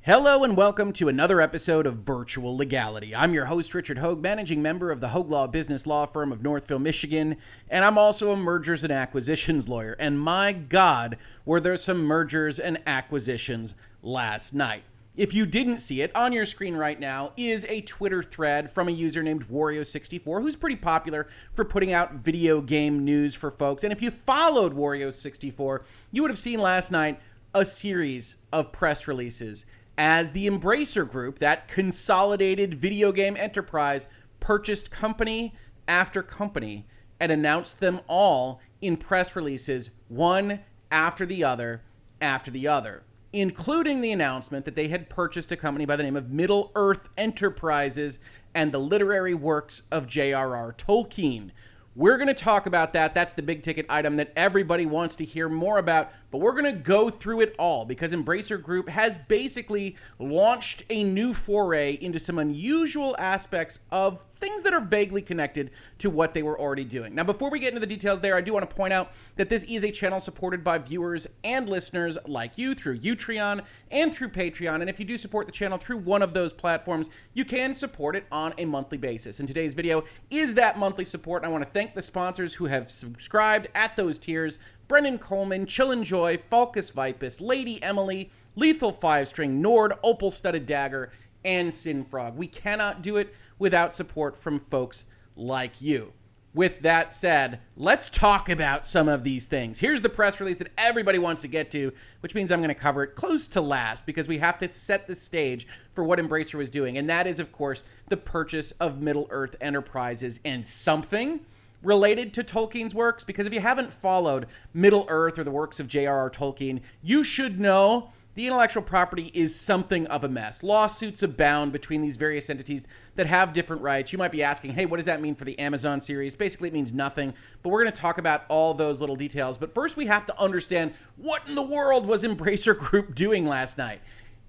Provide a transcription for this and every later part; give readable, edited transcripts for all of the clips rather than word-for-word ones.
Hello and welcome to another episode of Virtual Legality. I'm your host, Richard Hoeg, managing member of the Hoeg Law business law firm of Northville, Michigan, and I'm also a mergers and acquisitions lawyer. And my God, were there some mergers and acquisitions last night. If you didn't see it, on your screen right now is a Twitter thread from a user named Wario64, who's pretty popular for putting out video game news for folks. And if you followed Wario64, you would have seen last night a series of press releases as the Embracer Group, that consolidated video game enterprise, purchased company after company and announced them all in press releases, one after the other, including the announcement that they had purchased a company by the name of Middle-earth Enterprises and the literary works of J.R.R. Tolkien. We're going to talk about that. That's the big ticket item that everybody wants to hear more about, but we're going to go through it all because Embracer Group has basically launched a new foray into some unusual aspects of things that are vaguely connected to what they were already doing. Now, before we get into the details there, I do want to point out that this is a channel supported by viewers and listeners like you through Utreon and through Patreon. And if you do support the channel through one of those platforms, you can support it on a monthly basis. And today's video is that monthly support. And I want to thank the sponsors who have subscribed at those tiers: Brendan Coleman, Chillin' Joy, Falcus Vipus, Lady Emily, Lethal 5-String, Nord, Opal Studded Dagger, and Sinfrog. We cannot do it without support from folks like you. With that said, let's talk about some of these things. Here's the press release that everybody wants to get to, which means I'm going to cover it close to last because we have to set the stage for what Embracer was doing. And that is, of course, the purchase of Middle-earth Enterprises and something related to Tolkien's works. Because if you haven't followed Middle-earth or the works of J.R.R. Tolkien, you should know the intellectual property is something of a mess. Lawsuits abound between these various entities that have different rights. You might be asking, hey, what does that mean for the Amazon series? Basically, it means nothing, but we're going to talk about all those little details. But first, we have to understand what in the world was Embracer Group doing last night?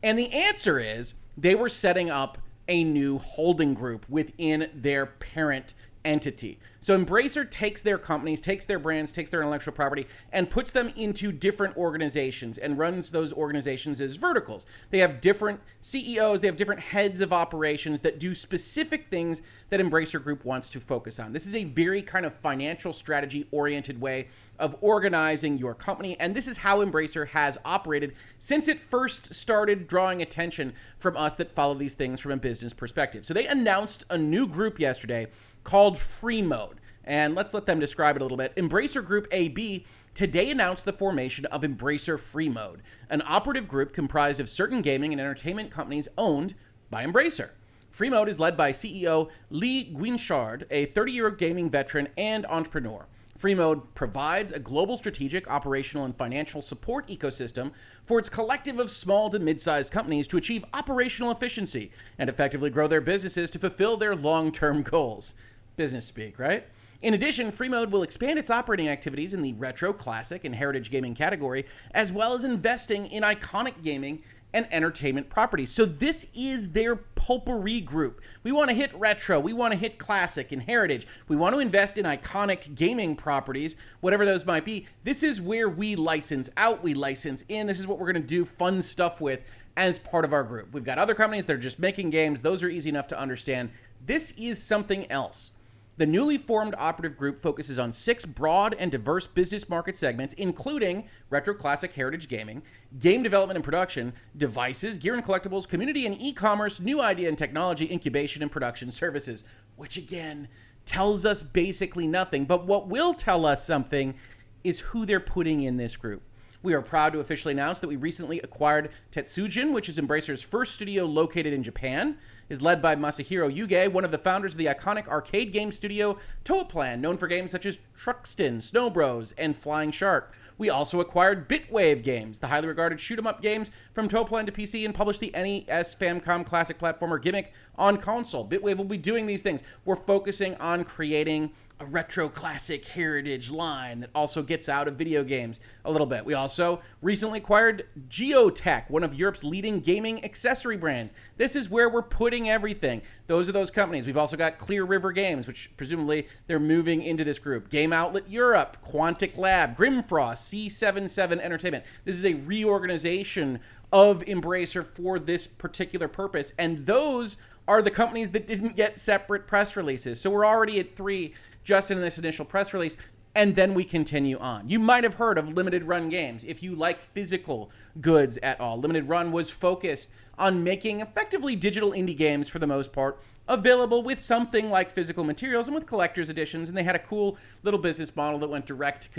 And the answer is they were setting up a new holding group within their parent entity. So Embracer takes their companies, takes their brands, takes their intellectual property, and puts them into different organizations and runs those organizations as verticals. They have different CEOs, they have different heads of operations that do specific things that Embracer Group wants to focus on. This is a very kind of financial strategy-oriented way of organizing your company, and this is how Embracer has operated since it first started drawing attention from us that follow these things from a business perspective. So they announced a new group yesterday called Freemode. And let's let them describe it a little bit. Embracer Group AB today announced the formation of Embracer Freemode, an operative group comprised of certain gaming and entertainment companies owned by Embracer. Freemode is led by CEO Lee Guinchard, a 30-year gaming veteran and entrepreneur. Freemode provides a global strategic, operational, and financial support ecosystem for its collective of small to mid-sized companies to achieve operational efficiency and effectively grow their businesses to fulfill their long-term goals. Business speak, right? In addition, Freemode will expand its operating activities in the retro, classic, and heritage gaming category, as well as investing in iconic gaming and entertainment properties. So this is their potpourri group. We want to hit retro, we want to hit classic and heritage, we want to invest in iconic gaming properties, whatever those might be. This is where we license out, we license in. This is what we're going to do fun stuff with as part of our group. We've got other companies that are just making games. Those are easy enough to understand. This is something else. The newly formed operative group focuses on 6 broad and diverse business market segments, including retro, classic, heritage gaming, game development and production, devices, gear and collectibles, community and e-commerce, new idea and technology, incubation and production services, which again tells us basically nothing. But what will tell us something is who they're putting in this group. We are proud to officially announce that we recently acquired Tetsujin, which is Embracer's first studio located in Japan. Is led by Masahiro Yuge, one of the founders of the iconic arcade game studio Toaplan, known for games such as Truxton, Snow Bros, and Flying Shark. We also acquired Bitwave Games, the highly regarded shoot-'em-up games from Toaplan to PC, and published the NES Famicom classic platformer Gimmick on console. Bitwave will be doing these things. We're focusing on creating a retro classic heritage line that also gets out of video games a little bit. We also recently acquired Geotech, one of Europe's leading gaming accessory brands. This is where we're putting everything. Those are those companies. We've also got Clear River Games, which presumably they're moving into this group. Game Outlet Europe, Quantic Lab, Grimfrost, C77 Entertainment. This is a reorganization of Embracer for this particular purpose. And those are the companies that didn't get separate press releases. So we're already at 3 just in this initial press release. And then we continue on. You might have heard of Limited Run Games. If you like physical goods at all, Limited Run was focused on making effectively digital indie games for the most part, available with something like physical materials and with collector's editions. And they had a cool little business model that went direct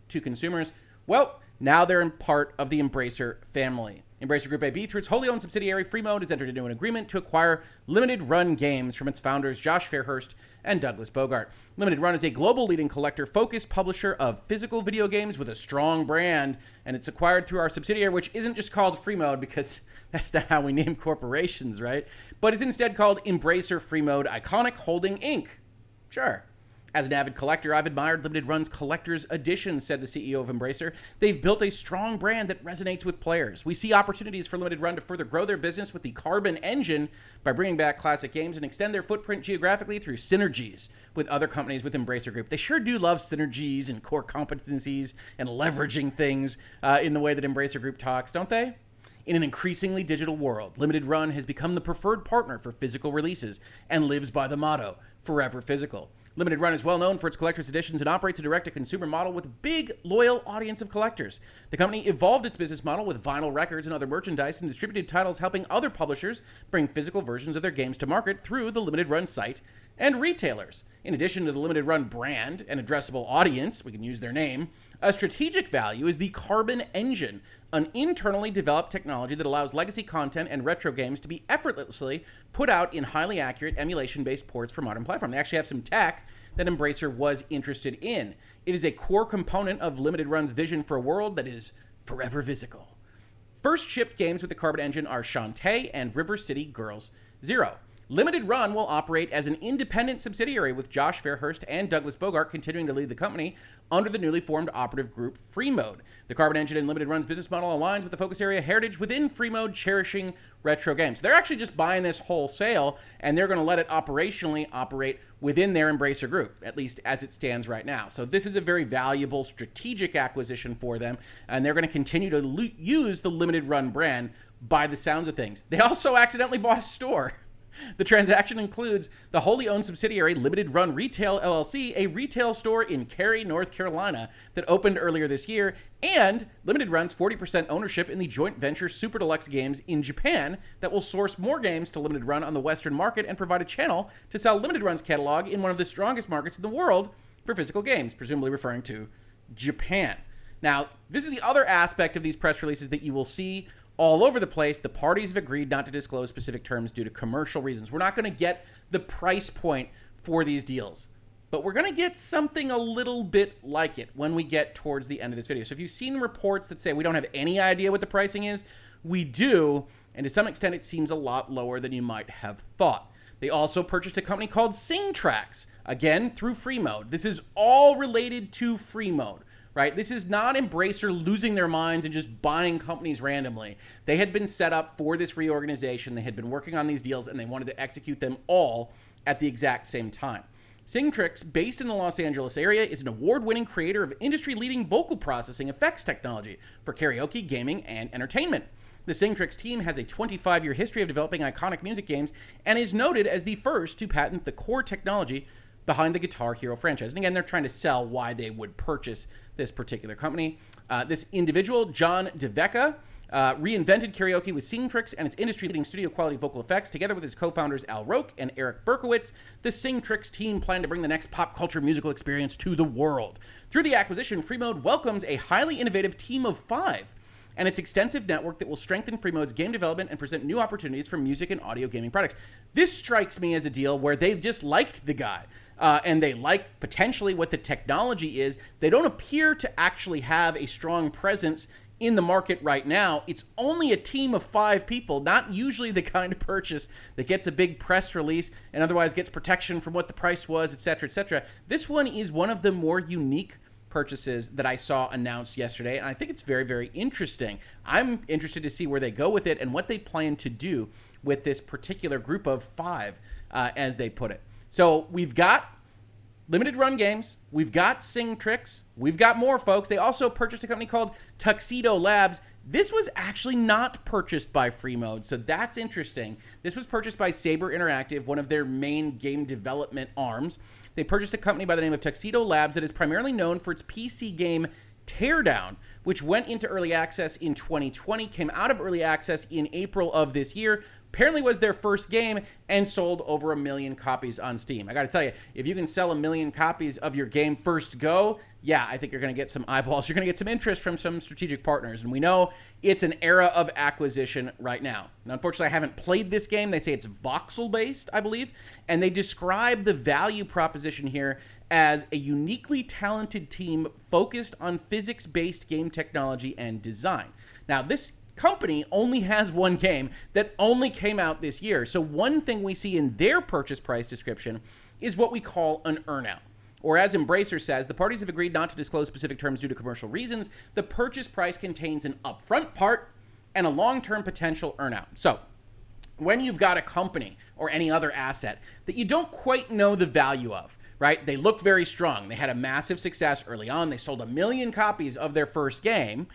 to consumers. Well, now they're in part of the Embracer family. Embracer Group AB, through its wholly owned subsidiary Freemode, has entered into an agreement to acquire Limited Run Games from its founders Josh Fairhurst and Douglas Bogart. Limited Run is a global leading collector-focused publisher of physical video games with a strong brand, and it's acquired through our subsidiary, which isn't just called Freemode because that's not how we name corporations, right? But is instead called Embracer Freemode Iconic Holding Inc. Sure. As an avid collector, I've admired Limited Run's collector's edition, said the CEO of Embracer. They've built a strong brand that resonates with players. We see opportunities for Limited Run to further grow their business with the Carbon engine by bringing back classic games and extend their footprint geographically through synergies with other companies with Embracer Group. They sure do love synergies and core competencies and leveraging things in the way that Embracer Group talks, don't they? In an increasingly digital world, Limited Run has become the preferred partner for physical releases and lives by the motto, forever physical. Limited Run is well known for its collector's editions and operates a direct-to-consumer model with a big, loyal audience of collectors. The company evolved its business model with vinyl records and other merchandise and distributed titles, helping other publishers bring physical versions of their games to market through the Limited Run site and retailers. In addition to the Limited Run brand and addressable audience, we can use their name, a strategic value is the Carbon engine, an internally developed technology that allows legacy content and retro games to be effortlessly put out in highly accurate emulation-based ports for modern platforms. They actually have some tech that Embracer was interested in. It is a core component of Limited Run's vision for a world that is forever physical. First shipped games with the Carbon engine are Shantae and River City Girls Zero. Limited Run will operate as an independent subsidiary with Josh Fairhurst and Douglas Bogart continuing to lead the company under the newly formed operative group Freemode. The Carbon engine in Limited Run's business model aligns with the focus area heritage within Freemode, cherishing retro games. They're actually just buying this wholesale, and they're going to let it operationally operate within their Embracer group, at least as it stands right now. So this is a very valuable strategic acquisition for them, and they're going to continue to use the Limited Run brand by the sounds of things. They also accidentally bought a store. The transaction includes the wholly owned subsidiary Limited Run Retail LLC, a retail store in Cary, North Carolina that opened earlier this year, and Limited Run's 40% ownership in the joint venture Super Deluxe Games in Japan that will source more games to Limited Run on the Western market and provide a channel to sell Limited Run's catalog in one of the strongest markets in the world for physical games, presumably referring to Japan. Now, this is the other aspect of these press releases that you will see all over the place. The parties have agreed not to disclose specific terms due to commercial reasons. We're not going to get the price point for these deals, but we're going to get something a little bit like it when we get towards the end of this video. So if you've seen reports that say we don't have any idea what the pricing is, we do, and to some extent it seems a lot lower than you might have thought. They also purchased a company called Slingtrix, again through Freemode. This is all related to Freemode. Right? This is not Embracer losing their minds and just buying companies randomly. They had been set up for this reorganization. They had been working on these deals, and they wanted to execute them all at the exact same time. Slingtrix, based in the Los Angeles area, is an award-winning creator of industry-leading vocal processing effects technology for karaoke, gaming, and entertainment. The Slingtrix team has a 25-year history of developing iconic music games and is noted as the first to patent the core technology behind the Guitar Hero franchise. And again, they're trying to sell why they would purchase this particular company. This individual, John DeVecca, reinvented karaoke with Slingtrix and its industry-leading studio-quality vocal effects. Together with his co-founders Al Roke and Eric Berkowitz, the Slingtrix team planned to bring the next pop culture musical experience to the world. Through the acquisition, Freemode welcomes a highly innovative team of 5 and its extensive network that will strengthen Freemode's game development and present new opportunities for music and audio gaming products. This strikes me as a deal where they just liked the guy. And they like potentially what the technology is. They don't appear to actually have a strong presence in the market right now. It's only a team of 5 people, not usually the kind of purchase that gets a big press release and otherwise gets protection from what the price was, etc., etc. This one is one of the more unique purchases that I saw announced yesterday, and I think it's very, very interesting. I'm interested to see where they go with it and what they plan to do with this particular group of 5, as they put it. So we've got Limited Run Games, we've got Slingtrix, we've got more folks. They also purchased a company called Tuxedo Labs. This was actually not purchased by Freemode, so that's interesting. This was purchased by Saber Interactive, one of their main game development arms. They purchased a company by the name of Tuxedo Labs that is primarily known for its PC game Teardown, which went into early access in 2020, came out of early access in April of this year, apparently was their first game, and sold over 1 million copies on Steam. I gotta tell you, if you can sell 1 million copies of your game first go, yeah, I think you're gonna get some eyeballs. You're gonna get some interest from some strategic partners, and we know it's an era of acquisition right now. Now, unfortunately, I haven't played this game. They say it's voxel-based, I believe, and they describe the value proposition here as a uniquely talented team focused on physics-based game technology and design. Now, this company only has one game that only came out this year. So one thing we see in their purchase price description is what we call an earnout. Or as Embracer says, the parties have agreed not to disclose specific terms due to commercial reasons. The purchase price contains an upfront part and a long-term potential earnout. So when you've got a company or any other asset that you don't quite know the value of, right? They look very strong. They had a massive success early on. They sold 1 million copies of their first game,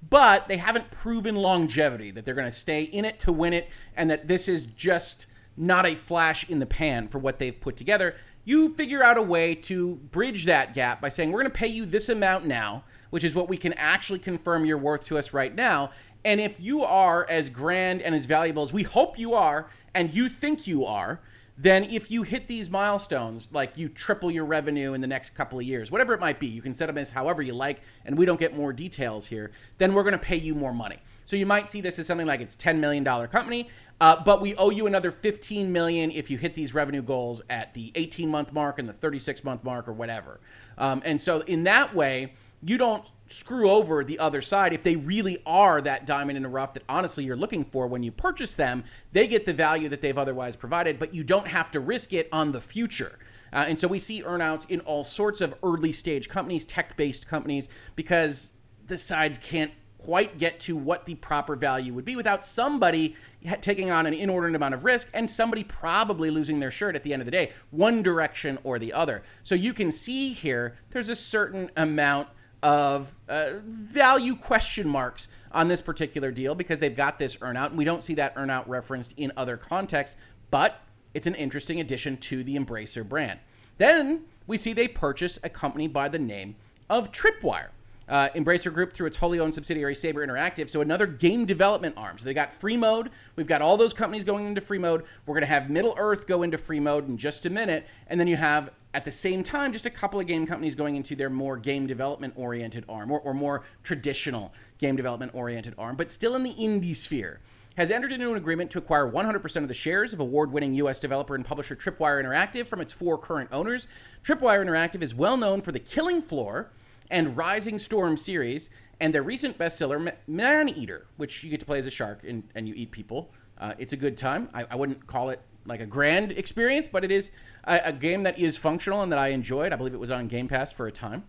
but they haven't proven longevity, that they're going to stay in it to win it, and that this is just not a flash in the pan for what they've put together. You figure out a way to bridge that gap by saying, we're going to pay you this amount now, which is what we can actually confirm you're worth to us right now. And if you are as grand and as valuable as we hope you are, and you think you are, then if you hit these milestones, like you triple your revenue in the next couple of years, whatever it might be, you can set them as however you like, and we don't get more details here, then we're going to pay you more money. So you might see this as something like it's $10 million company, but we owe you another $15 million if you hit these revenue goals at the 18-month mark and the 36-month mark or whatever. And so in that way, you don't screw over the other side. If they really are that diamond in the rough that honestly you're looking for when you purchase them, they get the value that they've otherwise provided, but you don't have to risk it on the future. And so we see earnouts in all sorts of early stage companies, tech-based companies, because the sides can't quite get to what the proper value would be without somebody taking on an inordinate amount of risk and somebody probably losing their shirt at the end of the day, one direction or the other. So you can see here, there's a certain amount of value question marks on this particular deal because they've got this earnout, and we don't see that earnout referenced in other contexts, but it's an interesting addition to the Embracer brand. Then we see they purchase a company by the name of Tripwire. Embracer Group through its wholly owned subsidiary Saber Interactive, so another game development arm. So they got Freemode. We've got all those companies going into Freemode. We're going to have Middle-earth go into Freemode in just a minute, and then you have, at the same time, just a couple of game companies going into their more game development-oriented arm, or more traditional game development-oriented arm, but still in the indie sphere. Has entered into an agreement to acquire 100% of the shares of award-winning U.S. developer and publisher Tripwire Interactive from its 4 current owners. Tripwire Interactive is well known for The Killing Floor and Rising Storm series, and their recent bestseller, Man-Eater, which you get to play as a shark and you eat people. It's a good time. I wouldn't call it like a grand experience, but it is a game that is functional and that I enjoyed. I believe it was on Game Pass for a time.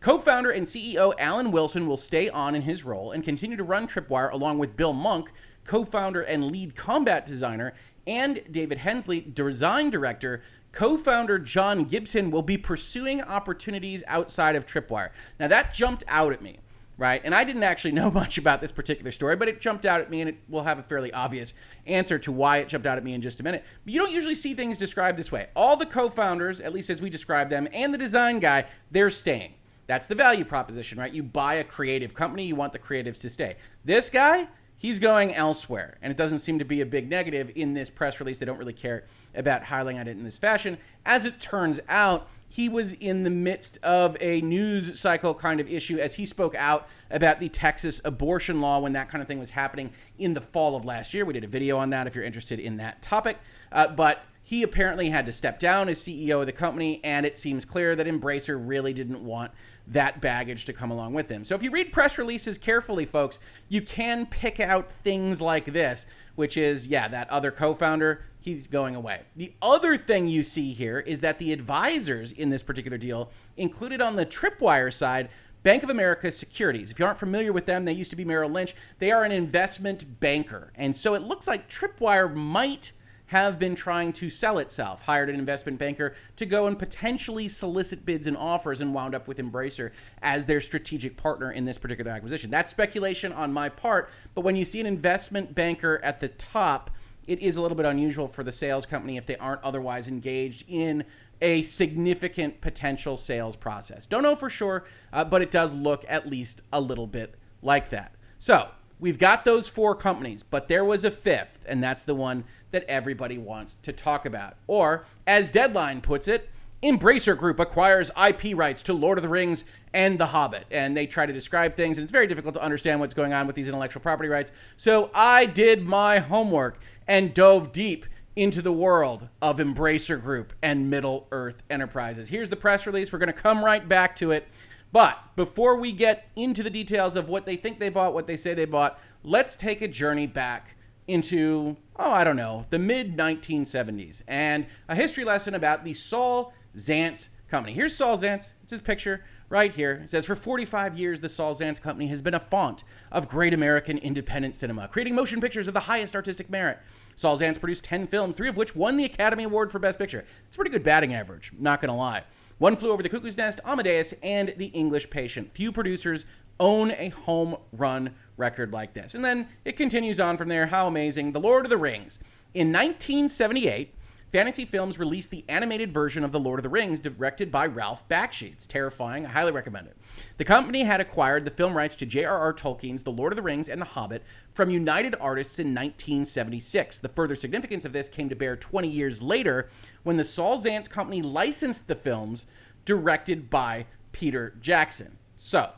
Co-founder and CEO Alan Wilson will stay on in his role and continue to run Tripwire along with Bill Monk, co-founder and lead combat designer, and David Hensley, design director. Co-founder John Gibson will be pursuing opportunities outside of Tripwire. Now that jumped out at me, right? And I didn't actually know much about this particular story, but it jumped out at me, and it will have a fairly obvious answer to why it jumped out at me in just a minute. But you don't usually see things described this way. All the co-founders, at least as we describe them, and the design guy, they're staying. That's the value proposition, right? You buy a creative company, you want the creatives to stay. This guy, he's going elsewhere, and it doesn't seem to be a big negative in this press release. They don't really care about highlighting it in this fashion. As it turns out, he was in the midst of a news cycle kind of issue as he spoke out about the Texas abortion law when that kind of thing was happening in the fall of last year. We did a video on that if you're interested in that topic. But he apparently had to step down as CEO of the company, and it seems clear that Embracer really didn't want that baggage to come along with him. So if you read press releases carefully, folks, you can pick out things like this, which is, yeah, that other co-founder, he's going away. The other thing you see here is that the advisors in this particular deal included on the Tripwire side, Bank of America Securities. If you aren't familiar with them, they used to be Merrill Lynch. They are an investment banker. And so it looks like Tripwire might have been trying to sell itself, hired an investment banker to go and potentially solicit bids and offers, and wound up with Embracer as their strategic partner in this particular acquisition. That's speculation on my part, but when you see an investment banker at the top, it is a little bit unusual for the sales company if they aren't otherwise engaged in a significant potential sales process. Don't know for sure, but it does look at least a little bit like that. So we've got those 4 companies, but there was a 5th, and that's the one that everybody wants to talk about. Or, as Deadline puts it, Embracer Group acquires IP rights to Lord of the Rings and The Hobbit. And they try to describe things, and it's very difficult to understand what's going on with these intellectual property rights. So I did my homework and dove deep into the world of Embracer Group and Middle-earth Enterprises. Here's the press release. We're going to come right back to it. But before we get into the details of what they think they bought, what they say they bought, let's take a journey back into, the mid-1970s and a history lesson about the Saul Zaentz Company. Here's Saul Zaentz. It's his picture right here. It says, for 45 years, the Saul Zaentz Company has been a font of great American independent cinema, creating motion pictures of the highest artistic merit. Saul Zaentz produced 10 films, 3 of which won the Academy Award for Best Picture. It's a pretty good batting average, not going to lie. One Flew Over the Cuckoo's Nest, Amadeus, and The English Patient. Few producers own a home run record like this. And then it continues on from there. How amazing. The Lord of the Rings. In 1978, Fantasy Films released the animated version of The Lord of the Rings, directed by Ralph Bakshi. It's terrifying. I highly recommend it. The company had acquired the film rights to J.R.R. Tolkien's The Lord of the Rings and The Hobbit from United Artists in 1976. The further significance of this came to bear 20 years later when the Saul Zaentz Company licensed the films directed by Peter Jackson. So,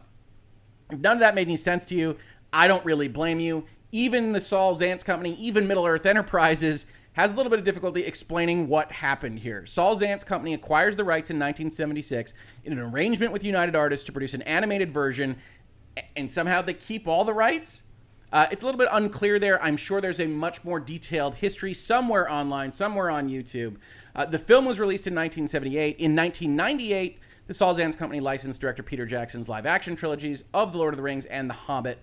if none of that made any sense to you, I don't really blame you. Even the Saul Zaentz Company, even Middle-earth Enterprises, has a little bit of difficulty explaining what happened here. Saul Zaentz Company acquires the rights in 1976 in an arrangement with United Artists to produce an animated version, and somehow they keep all the rights? It's a little bit unclear there. I'm sure there's a much more detailed history somewhere online, somewhere on YouTube. The film was released in 1978. In 1998, the Saul Zaentz Company licensed director Peter Jackson's live-action trilogies of The Lord of the Rings and The Hobbit,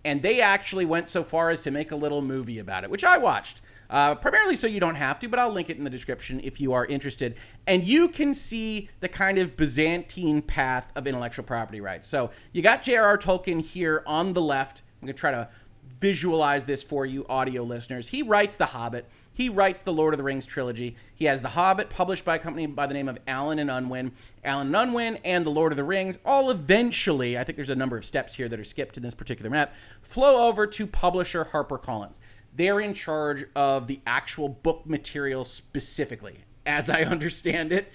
and they actually went so far as to make a little movie about it, which I watched. Primarily so you don't have to, but I'll link it in the description if you are interested. And you can see the kind of Byzantine path of intellectual property rights. So you got J.R.R. Tolkien here on the left. I'm going to try to visualize this for you audio listeners. He writes The Hobbit. He writes the Lord of the Rings trilogy. He has The Hobbit published by a company by the name of Allen and Unwin. Allen and Unwin and the Lord of the Rings all eventually, I think there's a number of steps here that are skipped in this particular map, flow over to publisher HarperCollins. They're in charge of the actual book material specifically, as I understand it.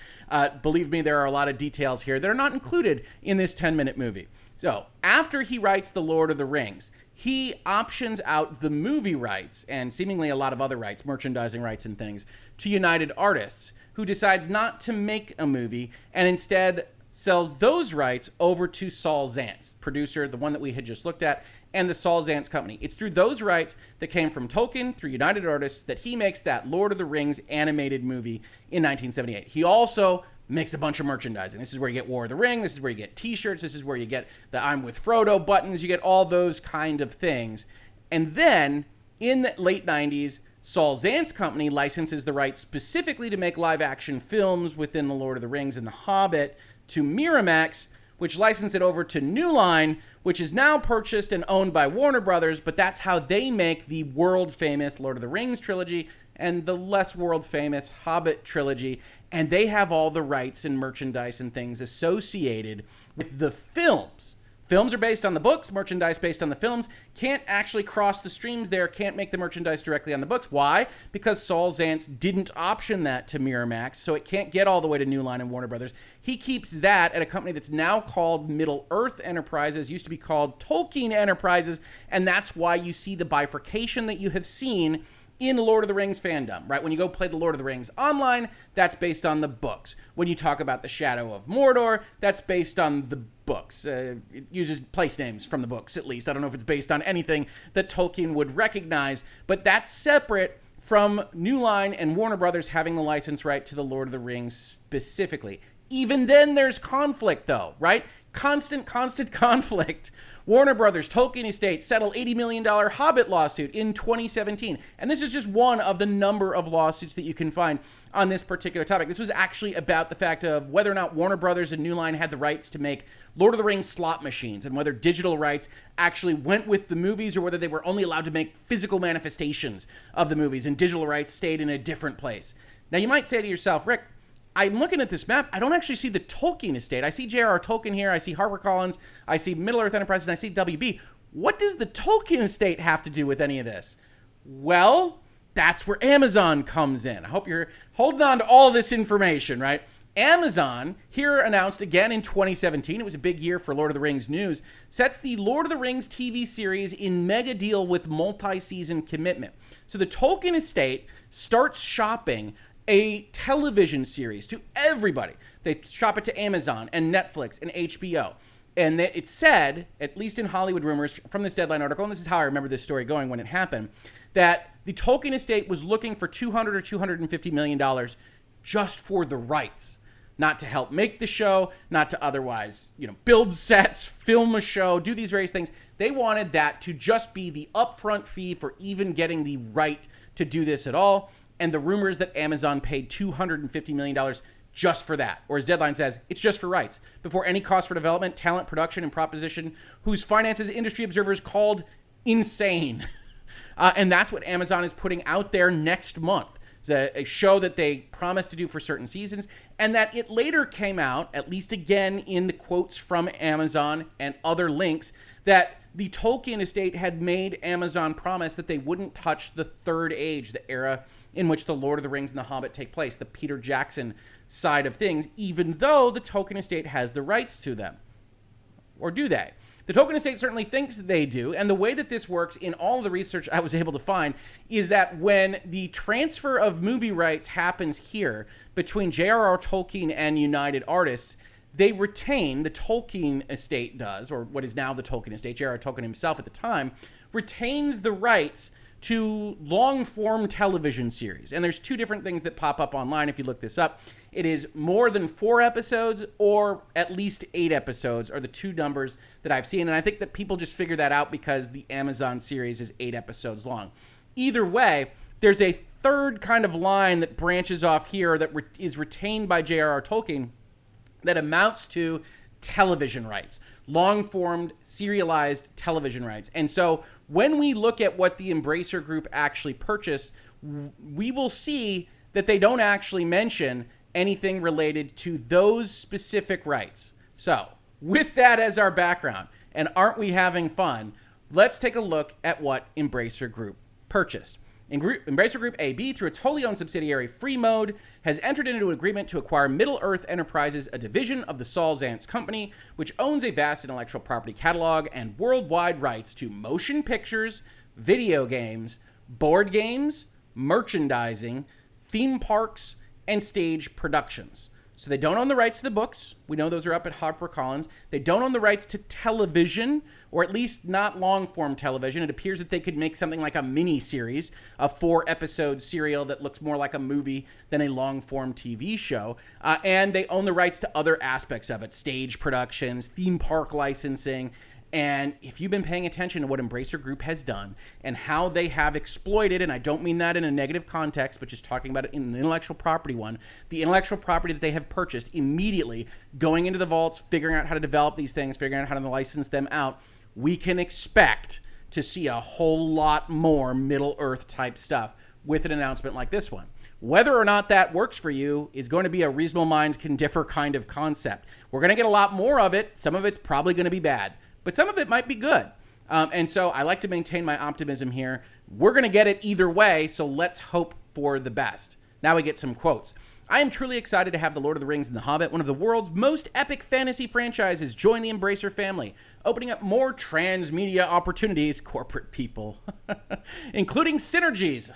Believe me, there are a lot of details here that are not included in this 10-minute movie. So, after he writes The Lord of the Rings, he options out the movie rights and seemingly a lot of other rights, merchandising rights and things, to United Artists, who decides not to make a movie and instead sells those rights over to Saul Zaentz, producer, the one that we had just looked at, and the Saul Zaentz Company. It's through those rights that came from Tolkien, through United Artists, that he makes that Lord of the Rings animated movie in 1978. He also makes a bunch of merchandising. This is where you get War of the Ring. This is where you get t-shirts. This is where you get the I'm with Frodo buttons. You get all those kind of things. And then, in the late 90s, Saul Zaentz Company licenses the rights specifically to make live-action films within The Lord of the Rings and The Hobbit to Miramax, which licensed it over to New Line, which is now purchased and owned by Warner Brothers, but that's how they make the world-famous Lord of the Rings trilogy and the less world-famous Hobbit trilogy, and they have all the rights and merchandise and things associated with the films. Films are based on the books, merchandise based on the films. Can't actually cross the streams there, can't make the merchandise directly on the books. Why? Because Saul Zaentz didn't option that to Miramax, so it can't get all the way to New Line and Warner Brothers. He keeps that at a company that's now called Middle-earth Enterprises, used to be called Tolkien Enterprises, and that's why you see the bifurcation that you have seen in Lord of the Rings fandom, right? When you go play the Lord of the Rings online, that's based on the books. When you talk about the Shadow of Mordor, that's based on the books. It uses place names from the books, at least. I don't know if it's based on anything that Tolkien would recognize, but that's separate from New Line and Warner Brothers having the license right to the Lord of the Rings specifically. Even then, there's conflict, though, right? constant conflict. Warner Brothers, Tolkien Estate settled $80 million Hobbit lawsuit in 2017. And this is just one of the number of lawsuits that you can find on this particular topic. This was actually about the fact of whether or not Warner Brothers and New Line had the rights to make Lord of the Rings slot machines, and whether digital rights actually went with the movies or whether they were only allowed to make physical manifestations of the movies and digital rights stayed in a different place. Now, you might say to yourself, Rick, I'm looking at this map. I don't actually see the Tolkien estate. I see J.R.R. Tolkien here. I see HarperCollins. I see Middle-earth Enterprises. And I see WB. What does the Tolkien estate have to do with any of this? Well, that's where Amazon comes in. I hope you're holding on to all of this information, right? Amazon, here announced again in 2017, it was a big year for Lord of the Rings news, sets the Lord of the Rings TV series in mega deal with multi-season commitment. So the Tolkien estate starts shopping a television series to everybody. They shop it to Amazon and Netflix and HBO. And it said, at least in Hollywood rumors from this Deadline article, and this is how I remember this story going when it happened, that the Tolkien estate was looking for $200 or $250 million just for the rights. Not to help make the show, not to otherwise, build sets, film a show, do these various things. They wanted that to just be the upfront fee for even getting the right to do this at all. And the rumor is that Amazon paid $250 million just for that. Or as Deadline says, it's just for rights. Before any cost for development, talent, production, and proposition, whose finances industry observers called insane. And that's what Amazon is putting out there next month. It's a show that they promised to do for certain seasons. And that it later came out, at least again in the quotes from Amazon and other links, that the Tolkien estate had made Amazon promise that they wouldn't touch the Third Age, the era in which the Lord of the Rings and the Hobbit take place, the Peter Jackson side of things, even though the Tolkien estate has the rights to them. Or do they? The Tolkien estate certainly thinks they do, and the way that this works in all of the research I was able to find is that when the transfer of movie rights happens here between J.R.R. Tolkien and United Artists, they retain, the Tolkien estate does, or what is now the Tolkien estate, J.R.R. Tolkien himself at the time, retains the rights to long-form television series. And there's two different things that pop up online if you look this up. It is more than 4 episodes or at least 8 episodes are the two numbers that I've seen. And I think that people just figure that out because the Amazon series is 8 episodes long. Either way, there's a third kind of line that branches off here that is retained by J.R.R. Tolkien that amounts to television rights, long-formed, serialized television rights. And so when we look at what the Embracer Group actually purchased, we will see that they don't actually mention anything related to those specific rights. So with that as our background, and aren't we having fun, let's take a look at what Embracer Group purchased. Embracer Group AB, through its wholly owned subsidiary Freemode, has entered into an agreement to acquire Middle-earth Enterprises, a division of the Saul Zaentz Company, which owns a vast intellectual property catalog and worldwide rights to motion pictures, video games, board games, merchandising, theme parks, and stage productions. So they don't own the rights to the books. We know those are up at HarperCollins. They don't own the rights to television, or at least not long-form television. It appears that they could make something like a mini-series, a 4-episode serial that looks more like a movie than a long-form TV show. And they own the rights to other aspects of it, stage productions, theme park licensing. And if you've been paying attention to what Embracer Group has done and how they have exploited, and I don't mean that in a negative context, but just talking about it in an intellectual property one, the intellectual property that they have purchased immediately, going into the vaults, figuring out how to develop these things, figuring out how to license them out, we can expect to see a whole lot more Middle-earth type stuff with an announcement like this one. Whether or not that works for you is going to be a reasonable minds can differ kind of concept. We're going to get a lot more of it. Some of it's probably going to be bad, but some of it might be good. And so I like to maintain my optimism here. We're going to get it either way, so let's hope for the best. Now we get some quotes. I am truly excited to have The Lord of the Rings and The Hobbit, one of the world's most epic fantasy franchises, join the Embracer family, opening up more transmedia opportunities, corporate people, including synergies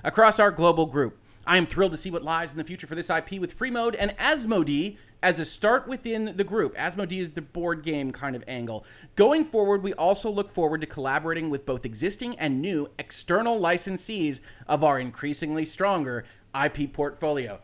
across our global group. I am thrilled to see what lies in the future for this IP with Freemode and Asmodee as a start within the group. Asmodee is the board game kind of angle. Going forward, we also look forward to collaborating with both existing and new external licensees of our increasingly stronger IP portfolio.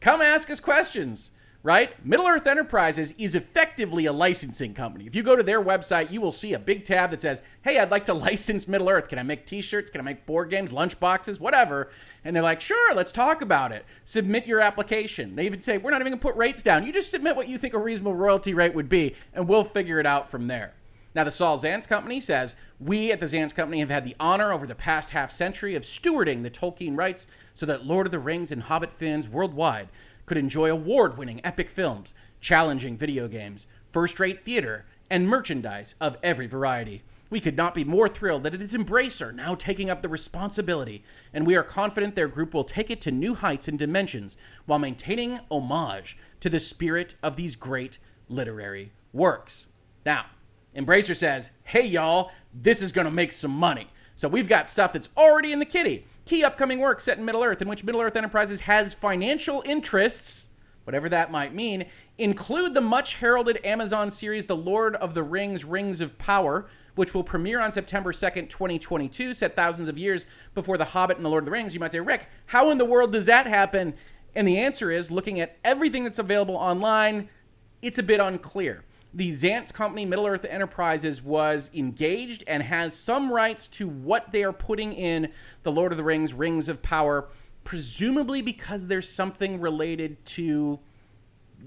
Come ask us questions. right? Middle-earth Enterprises is effectively a licensing company. If you go to their website, you will see a big tab that says, hey, I'd like to license Middle-earth. Can I make t-shirts? Can I make board games, lunch boxes, whatever? And they're like, sure, let's talk about it. Submit your application. They even say, we're not even going to put rates down. You just submit what you think a reasonable royalty rate would be, and we'll figure it out from there. Now, the Saul Zaentz Company says, we at the Zaentz Company have had the honor over the past half-century of stewarding the Tolkien rights so that Lord of the Rings and Hobbit fans worldwide could enjoy award-winning epic films, challenging video games, first-rate theater, and merchandise of every variety. We could not be more thrilled that it is Embracer now taking up the responsibility, and we are confident their group will take it to new heights and dimensions while maintaining homage to the spirit of these great literary works. Now, Embracer says, hey y'all, this is going to make some money. So we've got stuff that's already in the kitty. Key upcoming work set in Middle-earth, in which Middle-earth Enterprises has financial interests, whatever that might mean, include the much-heralded Amazon series The Lord of the Rings, Rings of Power, which will premiere on September 2nd, 2022, set thousands of years before The Hobbit and The Lord of the Rings. You might say, Rick, how in the world does that happen? And the answer is, looking at everything that's available online, it's a bit unclear. The Zaentz Company, Middle-earth Enterprises, was engaged and has some rights to what they are putting in The Lord of the Rings, Rings of Power, presumably because there's something related to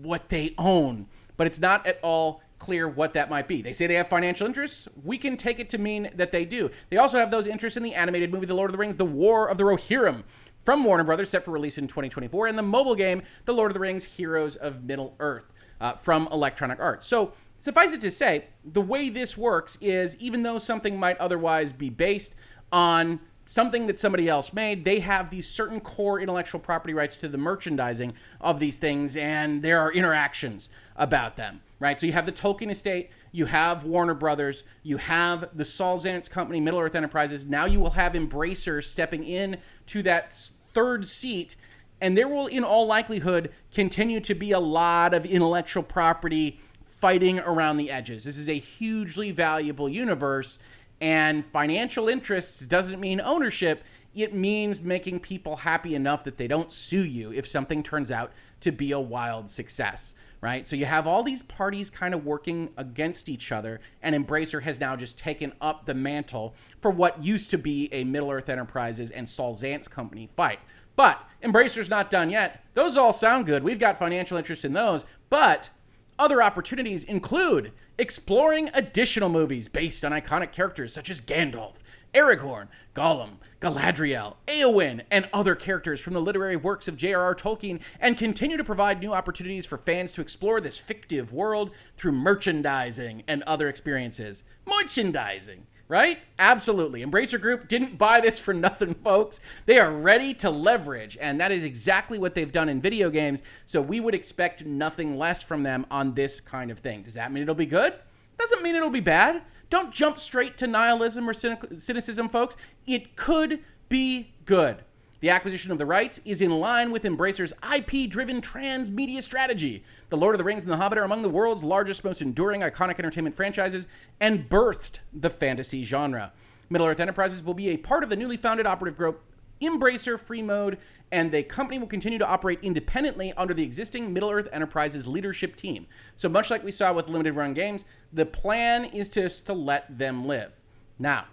what they own. But it's not at all clear what that might be. They say they have financial interests. We can take it to mean that they do. They also have those interests in the animated movie The Lord of the Rings, The War of the Rohirrim, from Warner Brothers, set for release in 2024, and the mobile game The Lord of the Rings, Heroes of Middle-earth. From Electronic Arts. So suffice it to say, the way this works is, even though something might otherwise be based on something that somebody else made, they have these certain core intellectual property rights to the merchandising of these things, and there are interactions about them, right? So you have the Tolkien estate, you have Warner Brothers, you have the Saul Zaentz Company, Middle-earth Enterprises. Now you will have Embracer stepping in to that third seat. And there will, in all likelihood, continue to be a lot of intellectual property fighting around the edges. This is a hugely valuable universe, and financial interests doesn't mean ownership. It means making people happy enough that they don't sue you if something turns out to be a wild success, right? So you have all these parties kind of working against each other, and Embracer has now just taken up the mantle for what used to be a Middle-earth Enterprises and Saul Zaentz Company fight. But Embracer's not done yet. Those all sound good. We've got financial interest in those. But other opportunities include exploring additional movies based on iconic characters such as Gandalf, Aragorn, Gollum, Galadriel, Éowyn, and other characters from the literary works of J.R.R. Tolkien, and continue to provide new opportunities for fans to explore this fictive world through merchandising and other experiences. Merchandising! Right? Absolutely. Embracer Group didn't buy this for nothing, folks. They are ready to leverage, and that is exactly what they've done in video games, so we would expect nothing less from them on this kind of thing. Does that mean it'll be good? Doesn't mean it'll be bad. Don't jump straight to nihilism or cynicism, folks. It could be good. The acquisition of the rights is in line with Embracer's IP-driven transmedia strategy. The Lord of the Rings and The Hobbit are among the world's largest, most enduring, iconic entertainment franchises and birthed the fantasy genre. Middle-earth Enterprises will be a part of the newly founded operative group Embracer Freemode, and the company will continue to operate independently under the existing Middle-earth Enterprises leadership team. So much like we saw with limited run games, the plan is just to let them live. Now,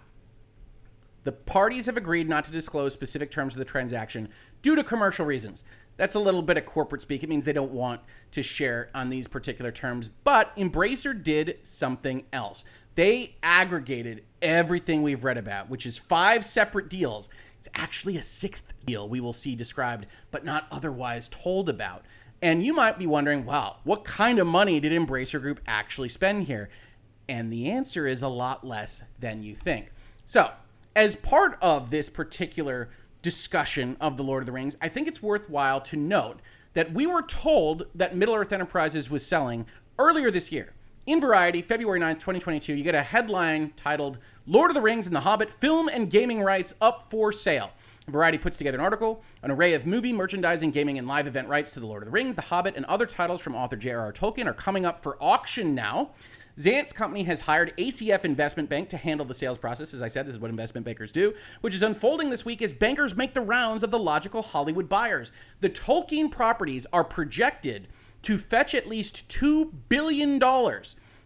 the parties have agreed not to disclose specific terms of the transaction due to commercial reasons. That's a little bit of corporate speak. It means they don't want to share on these particular terms. But Embracer did something else. They aggregated everything we've read about, which is 5 separate deals. It's actually a 6th deal we will see described, but not otherwise told about. And you might be wondering, wow, what kind of money did Embracer Group actually spend here? And the answer is a lot less than you think. So, as part of this particular discussion of The Lord of the Rings, I think it's worthwhile to note that we were told that Middle-earth Enterprises was selling earlier this year. In Variety, February 9th, 2022, you get a headline titled, Lord of the Rings and The Hobbit Film and Gaming Rights Up for Sale. Variety puts together an article, an array of movie, merchandising, gaming, and live event rights to The Lord of the Rings, The Hobbit, and other titles from author J.R.R. Tolkien are coming up for auction now. Zaentz Company has hired ACF Investment Bank to handle the sales process. As I said, this is what investment bankers do, which is unfolding this week as bankers make the rounds of the logical Hollywood buyers. The Tolkien properties are projected to fetch at least $2 billion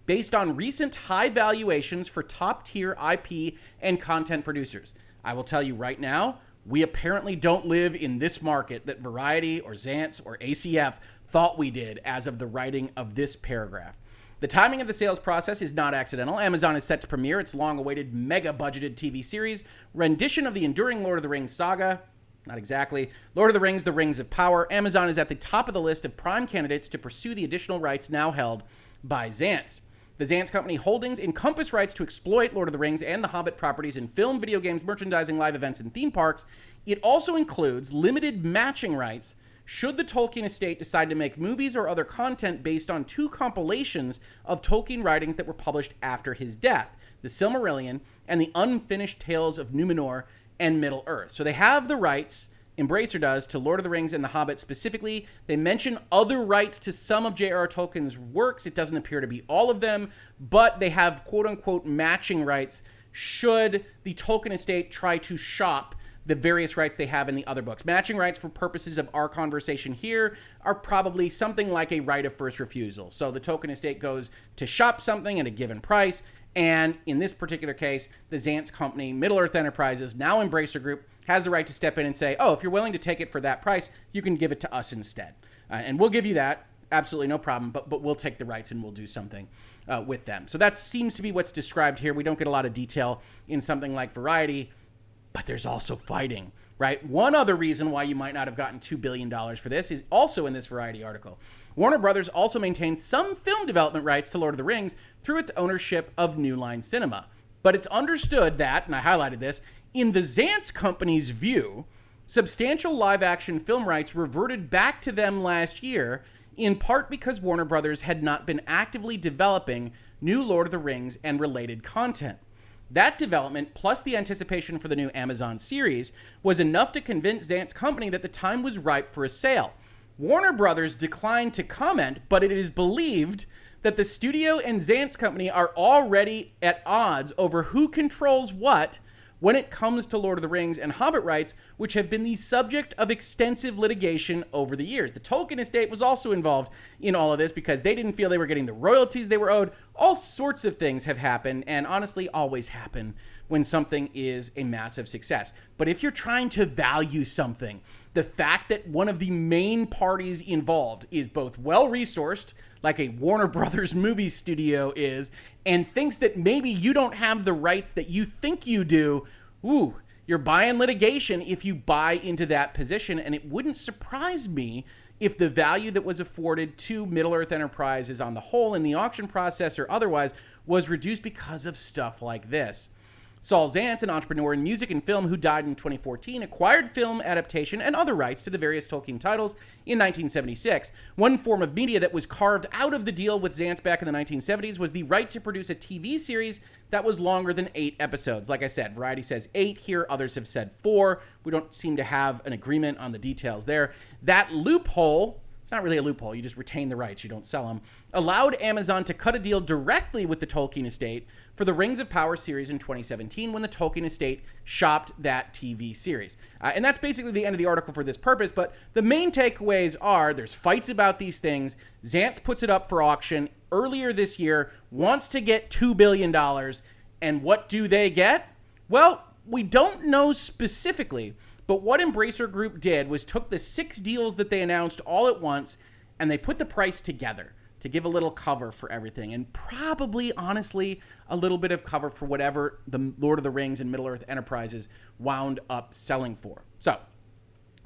based on recent high valuations for top-tier IP and content producers. I will tell you right now, we apparently don't live in this market that Variety or Xantz or ACF thought we did as of the writing of this paragraph. The timing of the sales process is not accidental. Amazon is set to premiere its long-awaited mega-budgeted TV series rendition of the enduring Lord of the Rings saga. Not exactly. Lord of the Rings, The Rings of Power. Amazon is at the top of the list of prime candidates to pursue the additional rights now held by Xantz. The Xantz Company holdings encompass rights to exploit Lord of the Rings and the Hobbit properties in film, video games, merchandising, live events, and theme parks. It also includes limited matching rights should the Tolkien estate decide to make movies or other content based on 2 compilations of Tolkien writings that were published after his death, The Silmarillion and The Unfinished Tales of Numenor and Middle-earth. So they have the rights, Embracer does, to Lord of the Rings and The Hobbit specifically. They mention other rights to some of J.R.R. Tolkien's works. It doesn't appear to be all of them, but they have quote-unquote matching rights should the Tolkien estate try to shop the various rights they have in the other books. Matching rights for purposes of our conversation here are probably something like a right of first refusal. So the Tolkien estate goes to shop something at a given price, and in this particular case, the Xantz Company, Middle-earth Enterprises, now Embracer Group, has the right to step in and say, oh, if you're willing to take it for that price, you can give it to us instead. And we'll give you that. Absolutely no problem, but we'll take the rights and we'll do something with them. So that seems to be what's described here. We don't get a lot of detail in something like Variety, but there's also fighting, right? One other reason why you might not have gotten $2 billion for this is also in this Variety article. Warner Brothers also maintains some film development rights to Lord of the Rings through its ownership of New Line Cinema. But it's understood that, and I highlighted this, in the Xantz Company's view, substantial live-action film rights reverted back to them last year, in part because Warner Brothers had not been actively developing new Lord of the Rings and related content. That development, plus the anticipation for the new Amazon series, was enough to convince Xantz Company that the time was ripe for a sale. Warner Brothers declined to comment, but it is believed that the studio and Xantz Company are already at odds over who controls what when it comes to Lord of the Rings and Hobbit rights, which have been the subject of extensive litigation over the years. The Tolkien estate was also involved in all of this because they didn't feel they were getting the royalties they were owed. All sorts of things have happened, and honestly always happen when something is a massive success. But if you're trying to value something, the fact that one of the main parties involved is both well-resourced, like a Warner Brothers movie studio is, and thinks that maybe you don't have the rights that you think you do, you're buying litigation if you buy into that position. And it wouldn't surprise me if the value that was afforded to Middle-earth Enterprises on the whole in the auction process or otherwise was reduced because of stuff like this. Saul Zaentz, an entrepreneur in music and film who died in 2014, acquired film adaptation and other rights to the various Tolkien titles in 1976. One form of media that was carved out of the deal with Zaentz back in the 1970s was the right to produce a TV series that was longer than 8 episodes. Like I said, Variety says 8 here, others have said 4. We don't seem to have an agreement on the details there. That loophole, it's not really a loophole, you just retain the rights, you don't sell them, allowed Amazon to cut a deal directly with the Tolkien estate for the Rings of Power series in 2017 when the Tolkien estate shopped that TV series. And that's basically the end of the article for this purpose, but the main takeaways are there's fights about these things. Zaentz puts it up for auction earlier this year, wants to get $2 billion, and what do they get? Well, we don't know specifically, but what Embracer Group did was took the 6 deals that they announced all at once, and they put the price together to give a little cover for everything, and probably, honestly, a little bit of cover for whatever the Lord of the Rings and Middle-earth Enterprises wound up selling for. So,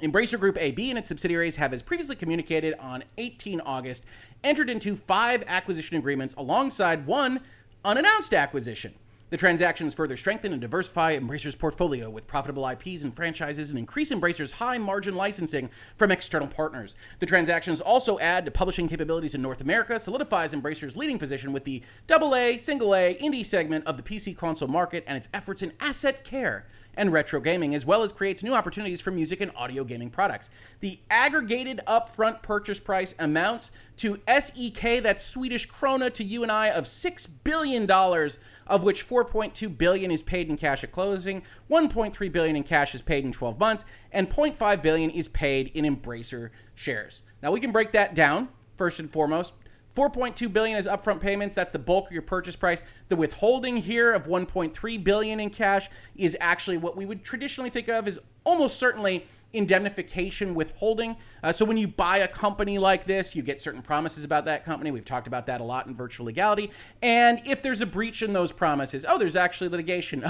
Embracer Group AB and its subsidiaries have, as previously communicated on 18 August, entered into 5 acquisition agreements alongside one unannounced acquisition. The transactions further strengthen and diversify Embracer's portfolio with profitable IPs and franchises and increase Embracer's high-margin licensing from external partners. The transactions also add to publishing capabilities in North America, solidifies Embracer's leading position with the AA, single-A, indie segment of the PC console market and its efforts in asset care and retro gaming, as well as creates new opportunities for music and audio gaming products. The aggregated upfront purchase price amounts to SEK, that's Swedish krona to you and I, of $6 billion, of which $4.2 billion is paid in cash at closing, $1.3 billion in cash is paid in 12 months, and $0.5 billion is paid in Embracer shares. Now, we can break that down first and foremost. 4.2 billion is upfront payments. That's the bulk of your purchase price. The withholding here of 1.3 billion in cash is actually what we would traditionally think of as almost certainly indemnification withholding. So when you buy a company like this, you get certain promises about that company. We've talked about that a lot in Virtual Legality. And if there's a breach in those promises, there's actually litigation.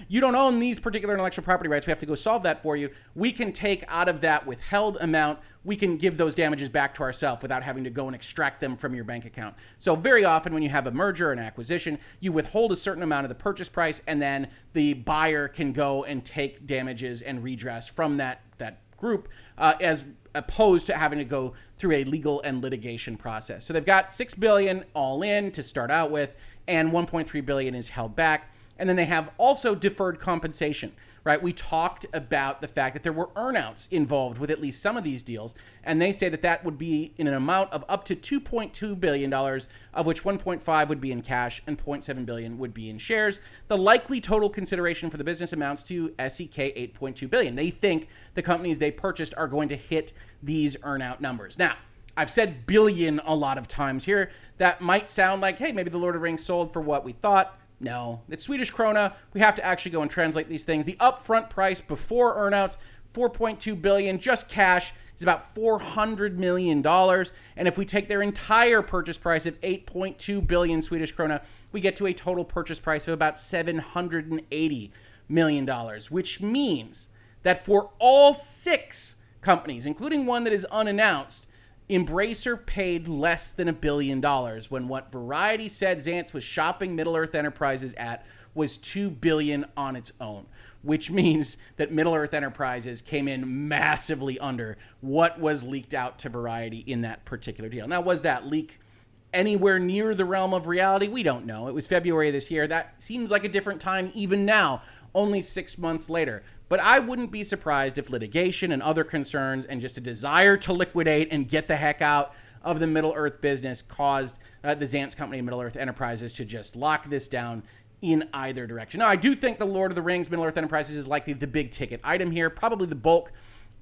You don't own these particular intellectual property rights. We have to go solve that for you. We can take out of that withheld amount, we can give those damages back to ourselves without having to go and extract them from your bank account. So very often when you have a merger or an acquisition, you withhold a certain amount of the purchase price, and then the buyer can go and take damages and redress from that group, as opposed to having to go through a legal and litigation process. So they've got $6 billion all in to start out with, and $1.3 billion is held back. And then they have also deferred compensation, right? We talked about the fact that there were earnouts involved with at least some of these deals, and they say that that would be in an amount of up to $2.2 billion, of which 1.5 would be in cash and 0.7 billion would be in shares. The likely total consideration for the business amounts to SEK 8.2 billion. They think the companies they purchased are going to hit these earnout numbers. Now, I've said billion a lot of times here. That might sound like, hey, maybe the Lord of the Rings sold for what we thought. No, it's Swedish krona. We have to actually go and translate these things. The upfront price before earnouts, 4.2 billion, just cash, is about $400 million. And if we take their entire purchase price of 8.2 billion Swedish krona, we get to a total purchase price of about $780 million, which means that for all 6 companies, including one that is unannounced, Embracer paid less than $1 billion when what Variety said Zantz was shopping Middle-earth Enterprises at was $2 billion on its own, which means that Middle-earth Enterprises came in massively under what was leaked out to Variety in that particular deal. Now, was that leak anywhere near the realm of reality? We don't know. It was February of this year. That seems like a different time even now, only 6 months later. But I wouldn't be surprised if litigation and other concerns and just a desire to liquidate and get the heck out of the Middle-earth business caused the Zantz company, Middle-earth Enterprises, to just lock this down in either direction. Now, I do think the Lord of the Rings, Middle-earth Enterprises is likely the big ticket item here, probably the bulk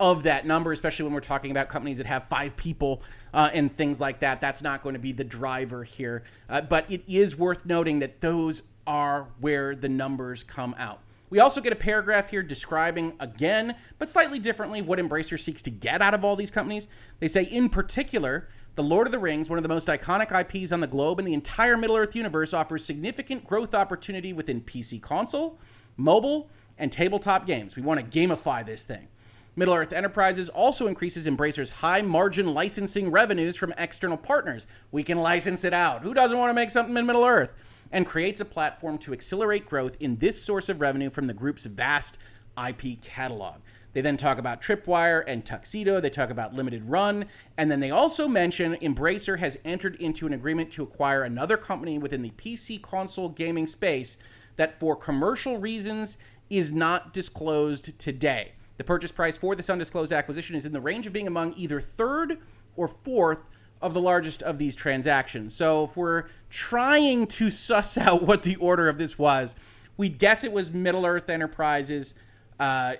of that number, especially when we're talking about companies that have 5 people and things like that. That's not going to be the driver here. But it is worth noting that those are where the numbers come out. We also get a paragraph here describing, again, but slightly differently, what Embracer seeks to get out of all these companies. They say, in particular, The Lord of the Rings, one of the most iconic IPs on the globe and the entire Middle-earth universe, offers significant growth opportunity within PC console, mobile, and tabletop games. We want to gamify this thing. Middle-earth Enterprises also increases Embracer's high-margin licensing revenues from external partners. We can license it out. Who doesn't want to make something in Middle-earth? And creates a platform to accelerate growth in this source of revenue from the group's vast IP catalog. They then talk about Tripwire and Tuxedo. They talk about Limited Run. And then they also mention Embracer has entered into an agreement to acquire another company within the PC console gaming space that, for commercial reasons, is not disclosed today. The purchase price for this undisclosed acquisition is in the range of being among either third or fourth of the largest of these transactions. So if we're trying to suss out what the order of this was, we'd guess it was Middle-earth Enterprises,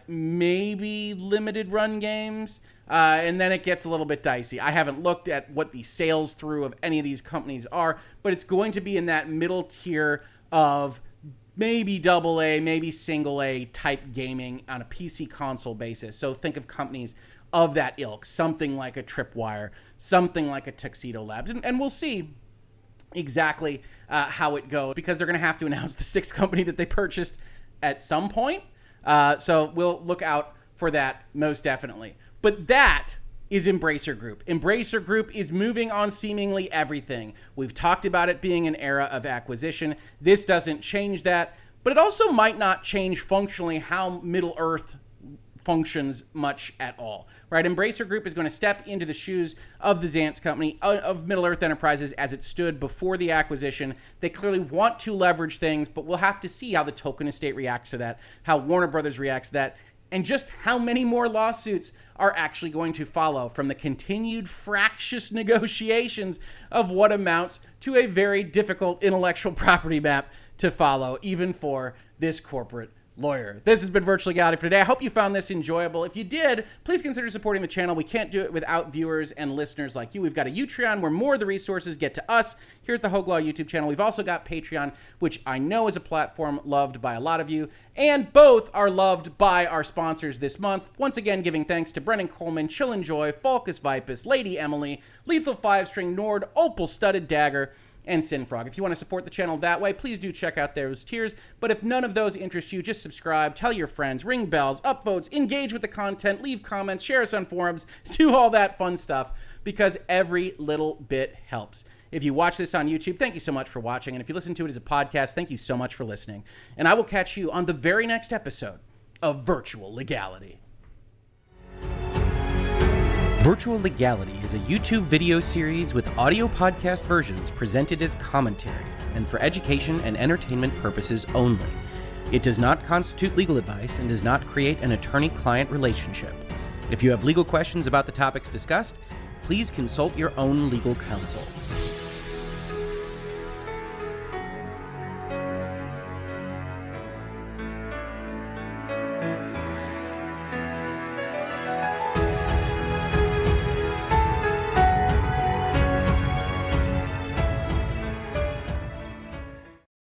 maybe Limited Run Games, and then it gets a little bit dicey. I haven't looked at what the sales through of any of these companies are, but it's going to be in that middle tier of maybe AA, maybe single A type gaming on a PC console basis. So think of companies of that ilk, something like a Tripwire, something like a Tuxedo Labs. And we'll see exactly how it goes, because they're going to have to announce the 6th company that they purchased at some point. So we'll look out for that most definitely. But that is Embracer Group. Embracer Group is moving on seemingly everything. We've talked about it being an era of acquisition. This doesn't change that, but it also might not change functionally how Middle-earth functions much at all, right? Embracer Group is going to step into the shoes of the Zantz company, of Middle-earth Enterprises as it stood before the acquisition. They clearly want to leverage things, but we'll have to see how the Tolkien estate reacts to that, how Warner Brothers reacts to that, and just how many more lawsuits are actually going to follow from the continued fractious negotiations of what amounts to a very difficult intellectual property map to follow, even for this corporate lawyer. This has been Virtual Legality for today. I hope you found this enjoyable. If you did, please consider supporting the channel. We can't do it without viewers and listeners like you. We've got a Utreon where more of the resources get to us here at the Hoeg Law YouTube channel. We've also got Patreon, which I know is a platform loved by a lot of you, and both are loved by our sponsors this month. Once again, giving thanks to Brennan Coleman, Chill and Joy, Falcus Vipus, Lady Emily, Lethal 5-String, Nord, Opal Studded Dagger, and Sinfrog. If you want to support the channel that way, please do check out those tiers. But if none of those interest you, just subscribe, tell your friends, ring bells, upvotes, engage with the content, leave comments, share us on forums, do all that fun stuff, because every little bit helps. If you watch this on YouTube, thank you so much for watching. And if you listen to it as a podcast, thank you so much for listening. And I will catch you on the very next episode of Virtual Legality. Virtual Legality is a YouTube video series with audio podcast versions presented as commentary and for education and entertainment purposes only. It does not constitute legal advice and does not create an attorney-client relationship. If you have legal questions about the topics discussed, please consult your own legal counsel.